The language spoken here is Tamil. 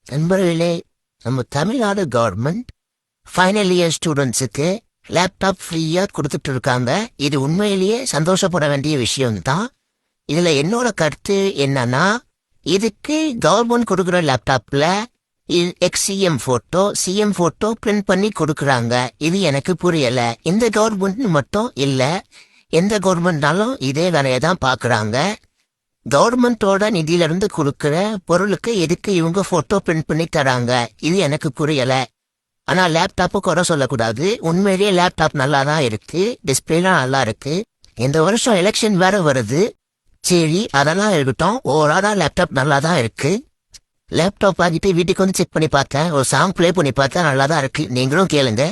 நண்பர்களே, நம்ம தமிழ்நாடு கவர்மெண்ட் ஃபைனல் இயர் ஸ்டூடெண்ட்ஸுக்கு லேப்டாப் ஃப்ரீயா கொடுத்துட்டு இருக்காங்க. இது உண்மையிலேயே சந்தோஷப்பட வேண்டிய விஷயம்தான். இதுல என்னோட கருத்து என்னன்னா, இதுக்கு கவர்மெண்ட் கொடுக்குற லேப்டாப்ல XCM photo CM photo print பண்ணி கொடுக்குறாங்க. இது எனக்கு புரியல. இந்த கவர்மெண்ட் மட்டும் இல்ல, எந்த கவர்மெண்ட்னாலும் இதே வேலையை தான் பாக்குறாங்க. கவர்மெண்டோட நிதியிலிருந்து கொடுக்கிற பொருளுக்கு எதுக்கு இவங்க போட்டோ பிரிண்ட் பண்ணி தராங்க? இது எனக்கு புரியல. ஆனா லேப்டாப்பு குறை சொல்லக்கூடாது. உண்மையிலேயே லேப்டாப் நல்லா தான் இருக்கு, டிஸ்பிளேலாம் நல்லா இருக்கு. இந்த வருஷம் எலெக்ஷன் வேற வருது. சரி, அதெல்லாம் இருக்கட்டும். ஓவராலா லேப்டாப் நல்லா தான் இருக்கு. லேப்டாப் வாங்கிட்டு வீட்டுக்கு வந்து செக் பண்ணி பார்த்தேன், ஒரு சாங் பிளே பண்ணி பார்த்தேன், நல்லா தான் இருக்கு. நீங்களும் கேளுங்க.